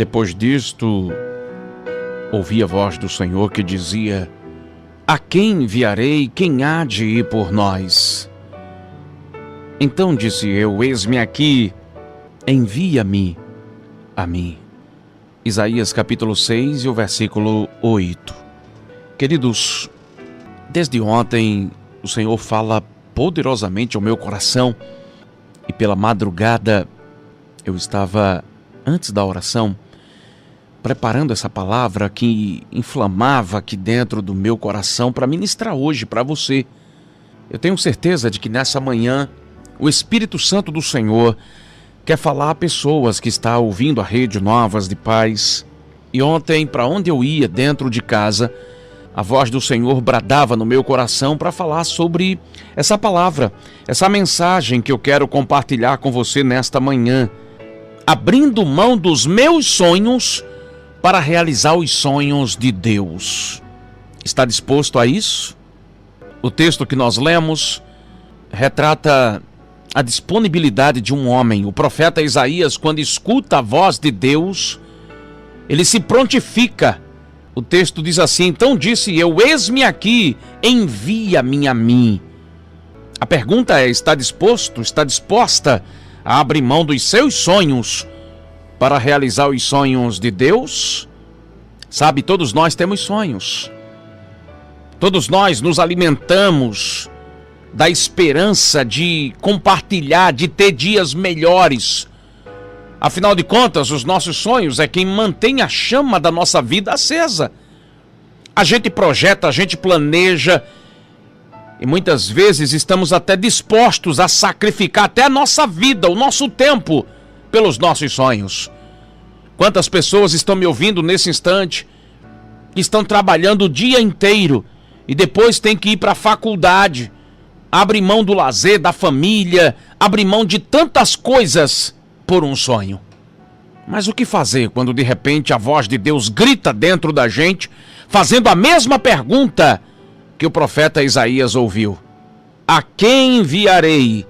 Depois disto, ouvi a voz do Senhor que dizia: a quem enviarei? Quem há de ir por nós? Então disse eu: eis-me aqui, envia-me a mim. Isaías capítulo 6 e o versículo 8. Queridos, desde ontem o Senhor fala poderosamente ao meu coração, e pela madrugada eu estava, antes da oração, preparando essa palavra que inflamava aqui dentro do meu coração para ministrar hoje para você. Eu tenho certeza de que nessa manhã o Espírito Santo do Senhor quer falar a pessoas que estão ouvindo a Rede Novas de Paz. E ontem, para onde eu ia dentro de casa, a voz do Senhor bradava no meu coração para falar sobre essa palavra, essa mensagem que eu quero compartilhar com você nesta manhã. Abrindo mão dos meus sonhos para realizar os sonhos de Deus. Está disposto a isso? O texto que nós lemos retrata a disponibilidade de um homem. O profeta Isaías, quando escuta a voz de Deus, ele se prontifica. O texto diz assim: então disse eu: eis-me aqui, envia-me a mim. A pergunta é: está disposto, está disposta a abrir mão dos seus sonhos para realizar os sonhos de Deus? Sabe, todos nós temos sonhos. Todos nós nos alimentamos da esperança de compartilhar, de ter dias melhores. Afinal de contas, os nossos sonhos é quem mantém a chama da nossa vida acesa. A gente projeta, a gente planeja, e muitas vezes estamos até dispostos a sacrificar até a nossa vida, o nosso tempo, pelos nossos sonhos. Quantas pessoas estão me ouvindo nesse instante, que estão trabalhando o dia inteiro e depois têm que ir para a faculdade, abre mão do lazer, da família, abre mão de tantas coisas por um sonho. Mas o que fazer quando de repente a voz de Deus grita dentro da gente, fazendo a mesma pergunta que o profeta Isaías ouviu: a quem enviarei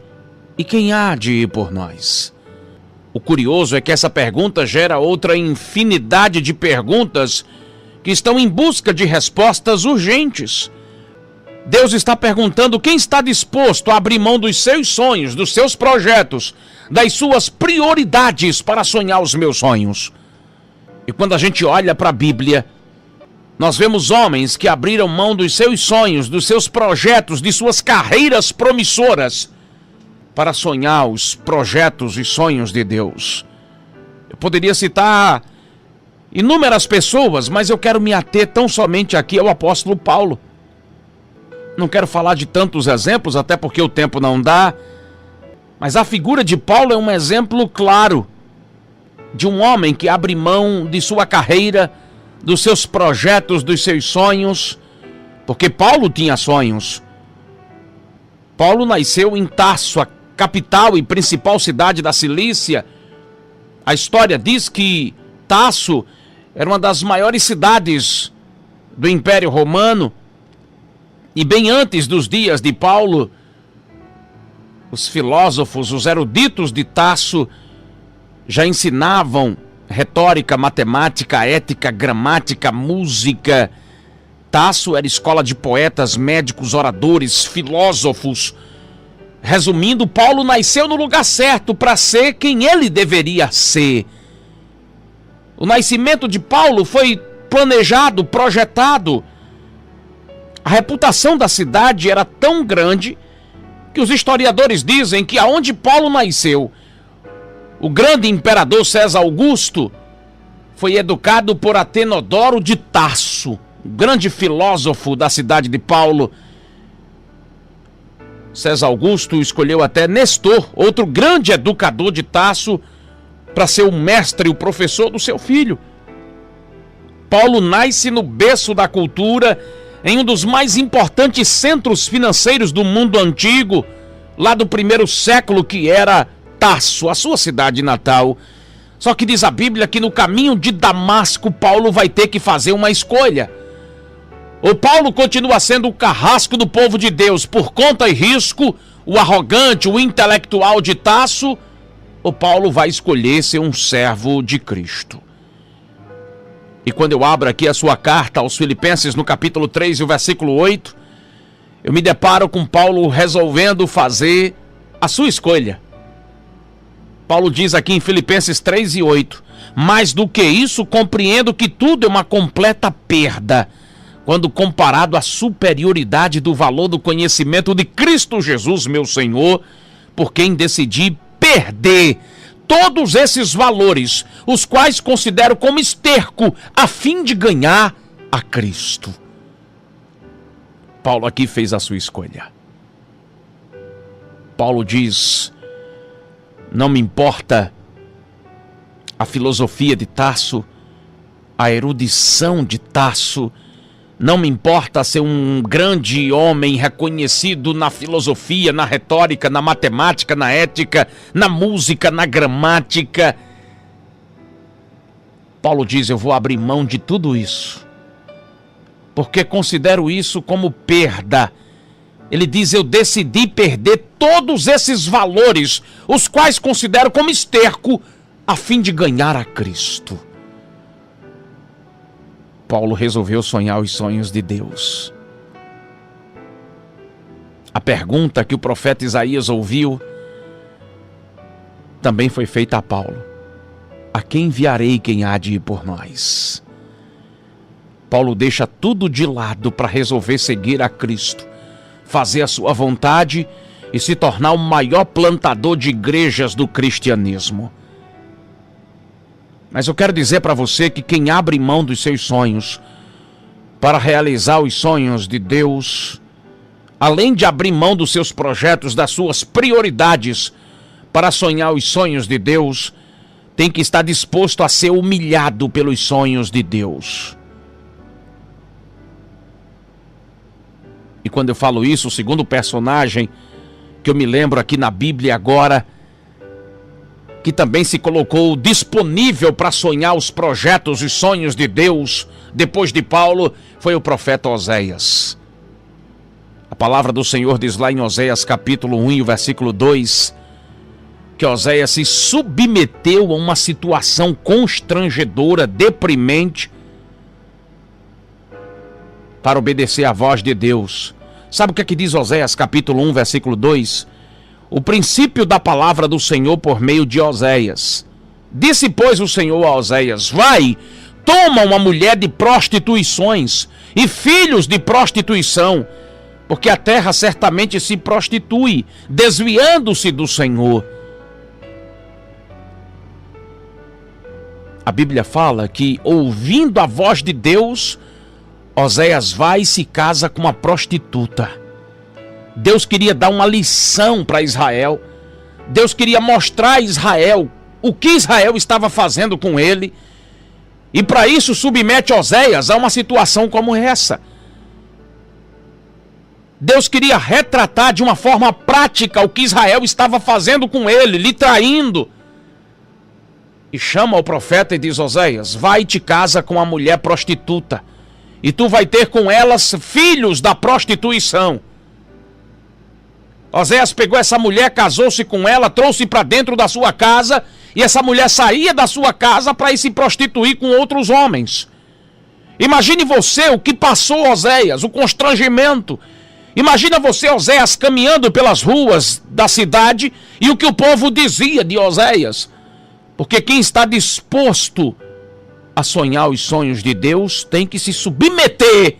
e quem há de ir por nós? O curioso é que essa pergunta gera outra infinidade de perguntas que estão em busca de respostas urgentes. Deus está perguntando quem está disposto a abrir mão dos seus sonhos, dos seus projetos, das suas prioridades para sonhar os meus sonhos. E quando a gente olha para a Bíblia, nós vemos homens que abriram mão dos seus sonhos, dos seus projetos, de suas carreiras promissoras, para sonhar os projetos e sonhos de Deus. Eu poderia citar inúmeras pessoas, mas eu quero me ater tão somente aqui ao apóstolo Paulo. Não quero falar de tantos exemplos, até porque o tempo não dá, mas a figura de Paulo é um exemplo claro de um homem que abre mão de sua carreira, dos seus projetos, dos seus sonhos, porque Paulo tinha sonhos. Paulo nasceu em Tarso, a capital e principal cidade da Cilícia. A história diz que Tarso era uma das maiores cidades do Império Romano. E bem antes dos dias de Paulo, os filósofos, os eruditos de Tarso já ensinavam retórica, matemática, ética, gramática, música. Tarso era escola de poetas, médicos, oradores, filósofos. Resumindo, Paulo nasceu no lugar certo para ser quem ele deveria ser. O nascimento de Paulo foi planejado, projetado. A reputação da cidade era tão grande que os historiadores dizem que aonde Paulo nasceu, o grande imperador César Augusto foi educado por Atenodoro de Tarso, o grande filósofo da cidade de Paulo. César Augusto escolheu até Nestor, outro grande educador de Tarso, para ser o mestre e o professor do seu filho. Paulo nasce no berço da cultura, em um dos mais importantes centros financeiros do mundo antigo, lá do primeiro século, que era Tarso, a sua cidade natal. Só que diz a Bíblia que no caminho de Damasco, Paulo vai ter que fazer uma escolha. Ou Paulo continua sendo o carrasco do povo de Deus por conta e risco, o arrogante, o intelectual de Tarso, ou Paulo vai escolher ser um servo de Cristo. E quando eu abro aqui a sua carta aos Filipenses, no capítulo 3 e o versículo 8, eu me deparo com Paulo resolvendo fazer a sua escolha. Paulo diz aqui em Filipenses 3 e 8, mais do que isso, compreendo que tudo é uma completa perda, quando comparado à superioridade do valor do conhecimento de Cristo Jesus, meu Senhor, por quem decidi perder todos esses valores, os quais considero como esterco, a fim de ganhar a Cristo. Paulo aqui fez a sua escolha. Paulo diz: não me importa a filosofia de Tasso, a erudição de Tasso, não me importa ser um grande homem reconhecido na filosofia, na retórica, na matemática, na ética, na música, na gramática. Paulo diz: eu vou abrir mão de tudo isso, porque considero isso como perda. Ele diz: eu decidi perder todos esses valores, os quais considero como esterco, a fim de ganhar a Cristo. Paulo resolveu sonhar os sonhos de Deus. A pergunta que o profeta Isaías ouviu também foi feita a Paulo: a quem enviarei quem há de ir por nós? Paulo deixa tudo de lado para resolver seguir a Cristo, fazer a sua vontade e se tornar o maior plantador de igrejas do cristianismo. Mas eu quero dizer para você que quem abre mão dos seus sonhos para realizar os sonhos de Deus, além de abrir mão dos seus projetos, das suas prioridades para sonhar os sonhos de Deus, tem que estar disposto a ser humilhado pelos sonhos de Deus. E quando eu falo isso, o segundo personagem que eu me lembro aqui na Bíblia agora, que também se colocou disponível para sonhar os projetos e sonhos de Deus depois de Paulo, foi o profeta Oséias. A palavra do Senhor diz lá em Oséias capítulo 1 e o versículo 2, que Oséias se submeteu a uma situação constrangedora, deprimente, para obedecer à voz de Deus. Sabe o que diz Oséias capítulo 1, versículo 2? O princípio da palavra do Senhor por meio de Oséias. Disse, pois, o Senhor a Oséias: vai, toma uma mulher de prostituições e filhos de prostituição, porque a terra certamente se prostitui, desviando-se do Senhor. A Bíblia fala que, ouvindo a voz de Deus, Oséias vai e se casa com uma prostituta. Deus queria dar uma lição para Israel. Deus queria mostrar a Israel o que Israel estava fazendo com ele. E para isso submete Oséias a uma situação como essa. Deus queria retratar de uma forma prática o que Israel estava fazendo com ele, lhe traindo. E chama o profeta e diz: Oséias, vai e te casa com uma mulher prostituta, e tu vai ter com elas filhos da prostituição. Oséias pegou essa mulher, casou-se com ela, trouxe para dentro da sua casa, e essa mulher saía da sua casa para ir se prostituir com outros homens. Imagine você o que passou Oséias, o constrangimento. Imagina você, Oséias, caminhando pelas ruas da cidade e o que o povo dizia de Oséias. Porque quem está disposto a sonhar os sonhos de Deus tem que se submeter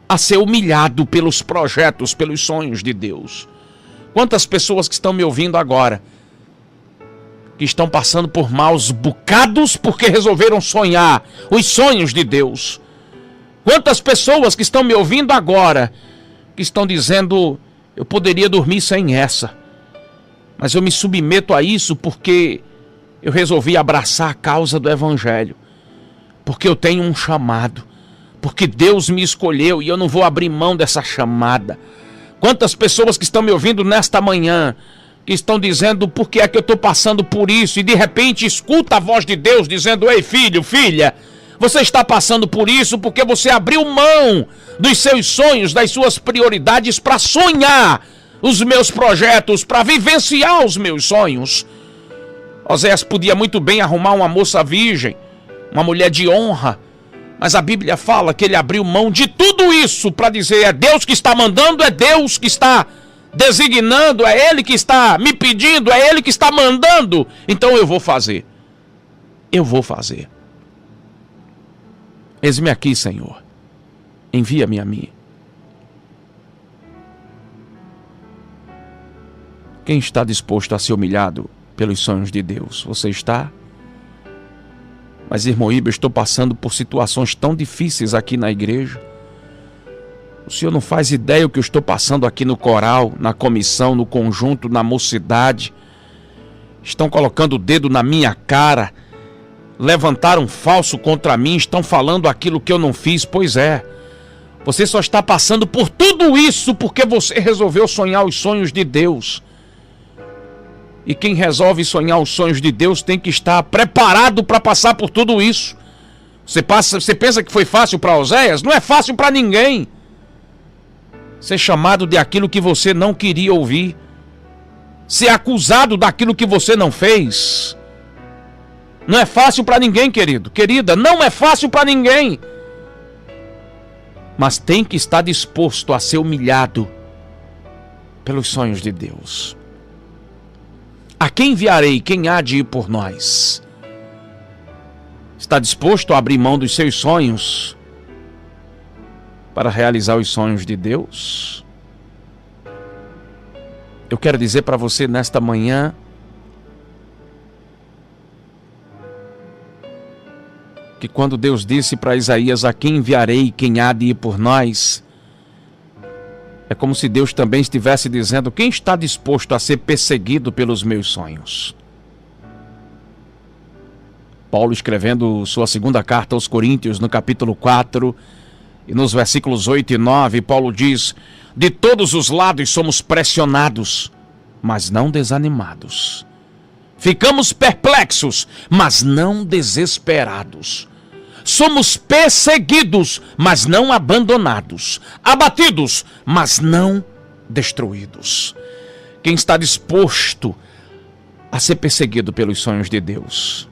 a ser humilhado pelos projetos, pelos sonhos de Deus. Quantas pessoas que estão me ouvindo agora, que estão passando por maus bocados porque resolveram sonhar os sonhos de Deus. Quantas pessoas que estão me ouvindo agora, que estão dizendo: eu poderia dormir sem essa, mas eu me submeto a isso porque eu resolvi abraçar a causa do Evangelho, porque eu tenho um chamado, porque Deus me escolheu e eu não vou abrir mão dessa chamada. Quantas pessoas que estão me ouvindo nesta manhã, que estão dizendo: por que é que eu estou passando por isso? E de repente escuta a voz de Deus dizendo: ei, filho, filha, você está passando por isso porque você abriu mão dos seus sonhos, das suas prioridades para sonhar os meus projetos, para vivenciar os meus sonhos. Oséias podia muito bem arrumar uma moça virgem, uma mulher de honra, Mas a Bíblia fala que ele abriu mão de tudo isso para dizer: é Deus que está mandando, é Deus que está designando, é Ele que está me pedindo, é Ele que está mandando. Então eu vou fazer. Eu vou fazer. Eis-me aqui, Senhor. Envia-me a mim. Quem está disposto a ser humilhado pelos sonhos de Deus? Você está? Mas, irmão Iber, eu estou passando por situações tão difíceis aqui na igreja. O senhor não faz ideia o que eu estou passando aqui no coral, na comissão, no conjunto, na mocidade. Estão colocando o dedo na minha cara, levantaram falso contra mim, estão falando aquilo que eu não fiz. Pois é, você só está passando por tudo isso porque você resolveu sonhar os sonhos de Deus. E quem resolve sonhar os sonhos de Deus tem que estar preparado para passar por tudo isso. Você pensa que foi fácil para Oséias? Não é fácil para ninguém. Ser chamado de aquilo que você não queria ouvir. Ser acusado daquilo que você não fez. Não é fácil para ninguém, querido. Querida, não é fácil para ninguém. Mas tem que estar disposto a ser humilhado pelos sonhos de Deus. A quem enviarei? Quem há de ir por nós? Está disposto a abrir mão dos seus sonhos para realizar os sonhos de Deus? Eu quero dizer para você nesta manhã que quando Deus disse para Isaías: a quem enviarei? Quem há de ir por nós? É como se Deus também estivesse dizendo: quem está disposto a ser perseguido pelos meus sonhos? Paulo, escrevendo sua segunda carta aos Coríntios, no capítulo 4, e nos versículos 8 e 9, Paulo diz: de todos os lados somos pressionados, mas não desanimados. Ficamos perplexos, mas não desesperados. Somos perseguidos, mas não abandonados. Abatidos, mas não destruídos. Quem está disposto a ser perseguido pelos sonhos de Deus?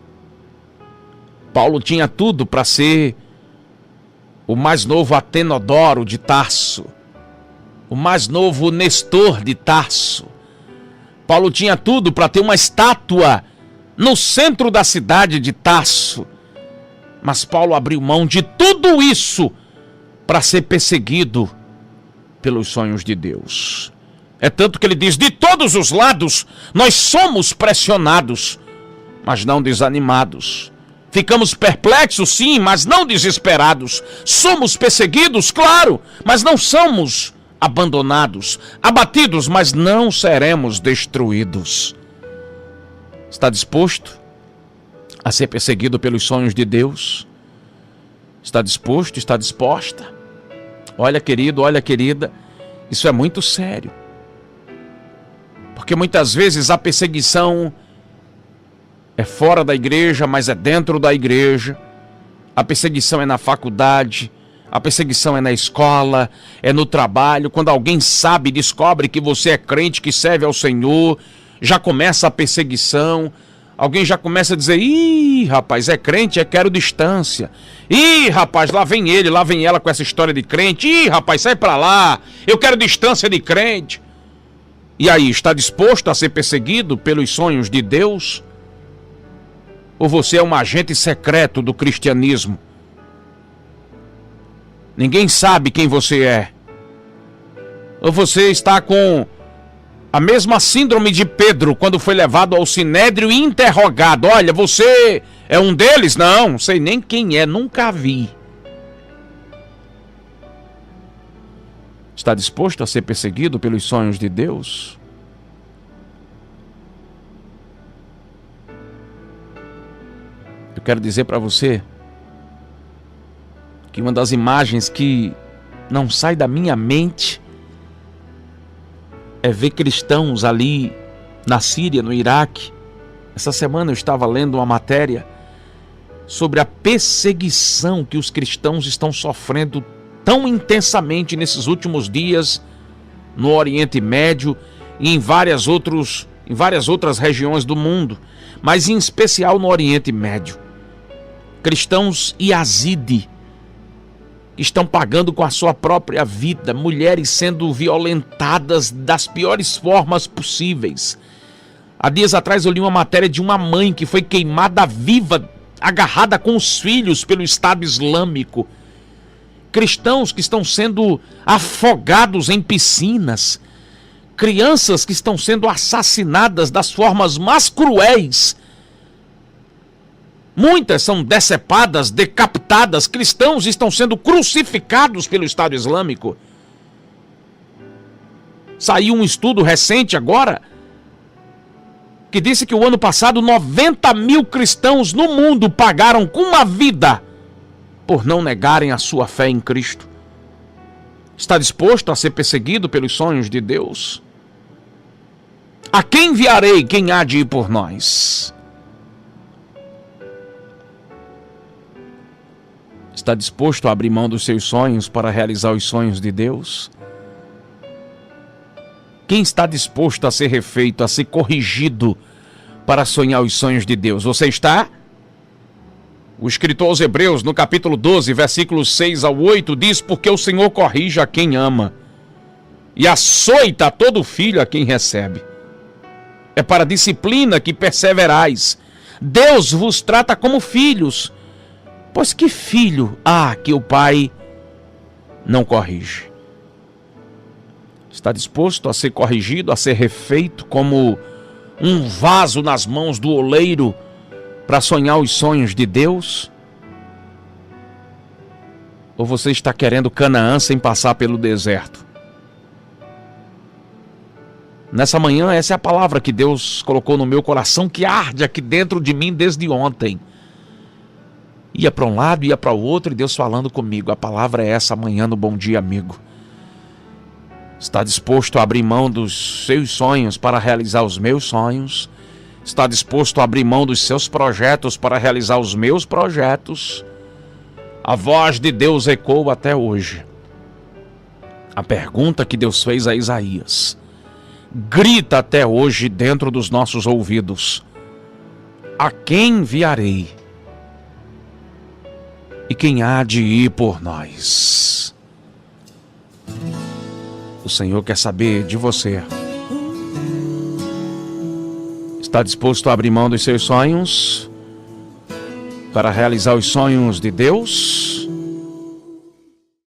Paulo tinha tudo para ser o mais novo Atenodoro de Tarso, o mais novo Nestor de Tarso. Paulo tinha tudo para ter uma estátua no centro da cidade de Tarso. Mas Paulo abriu mão de tudo isso para ser perseguido pelos sonhos de Deus. É tanto que ele diz: de todos os lados nós somos pressionados, mas não desanimados. Ficamos perplexos, sim, mas não desesperados. Somos perseguidos, claro, mas não somos abandonados. Abatidos, mas não seremos destruídos. Está disposto a ser perseguido pelos sonhos de Deus? Está disposto? Está disposta? Olha, querido, olha, querida, isso é muito sério. Porque muitas vezes a perseguição é fora da igreja, mas é dentro da igreja. A perseguição é na faculdade, a perseguição é na escola, é no trabalho. Quando alguém sabe, descobre que você é crente, que serve ao Senhor, já começa a perseguição. Alguém já começa a dizer: ih, rapaz, é crente, quero distância. Ih, rapaz, lá vem ele, lá vem ela com essa história de crente. Ih, rapaz, sai pra lá, eu quero distância de crente. E aí, está disposto a ser perseguido pelos sonhos de Deus? Ou você é um agente secreto do cristianismo? Ninguém sabe quem você é. Ou você está com a mesma síndrome de Pedro, quando foi levado ao sinédrio e interrogado: olha, você é um deles? Não sei nem quem é, nunca vi. Está disposto a ser perseguido pelos sonhos de Deus? Eu quero dizer para você que uma das imagens que não sai da minha mente é ver cristãos ali na Síria, no Iraque. Essa semana eu estava lendo uma matéria sobre a perseguição que os cristãos estão sofrendo tão intensamente nesses últimos dias no Oriente Médio e em várias outras regiões do mundo, mas em especial no Oriente Médio. Cristãos Yazidi, que estão pagando com a sua própria vida, mulheres sendo violentadas das piores formas possíveis. Há dias atrás eu li uma matéria de uma mãe que foi queimada viva, agarrada com os filhos pelo Estado Islâmico. Cristãos que estão sendo afogados em piscinas. Crianças que estão sendo assassinadas das formas mais cruéis. Muitas são decepadas, decapitadas. Cristãos estão sendo crucificados pelo Estado Islâmico. Saiu um estudo recente agora que disse que o ano passado 90 mil cristãos no mundo pagaram com uma vida por não negarem a sua fé em Cristo. Está disposto a ser perseguido pelos sonhos de Deus? A quem enviarei? Quem há de ir por nós? Está disposto a abrir mão dos seus sonhos para realizar os sonhos de Deus? Quem está disposto a ser refeito, a ser corrigido para sonhar os sonhos de Deus? Você está? O escritor aos Hebreus, no capítulo 12, versículos 6 ao 8, diz: porque o Senhor corrige a quem ama e açoita a todo filho a quem recebe. É para a disciplina que perseverais. Deus vos trata como filhos. Pois que filho há que o pai não corrige? Está disposto a ser corrigido, a ser refeito como um vaso nas mãos do oleiro para sonhar os sonhos de Deus? Ou você está querendo Canaã sem passar pelo deserto? Nessa manhã, essa é a palavra que Deus colocou no meu coração, que arde aqui dentro de mim desde ontem. Ia para um lado, ia para o outro, e Deus falando comigo. A palavra é essa amanhã no Bom Dia Amigo. Está disposto a abrir mão dos seus sonhos para realizar os meus sonhos? Está disposto a abrir mão dos seus projetos para realizar os meus projetos? A voz de Deus ecoa até hoje. A pergunta que Deus fez a Isaías grita até hoje dentro dos nossos ouvidos: a quem enviarei? E quem há de ir por nós? O Senhor quer saber de você. Está disposto a abrir mão dos seus sonhos para realizar os sonhos de Deus?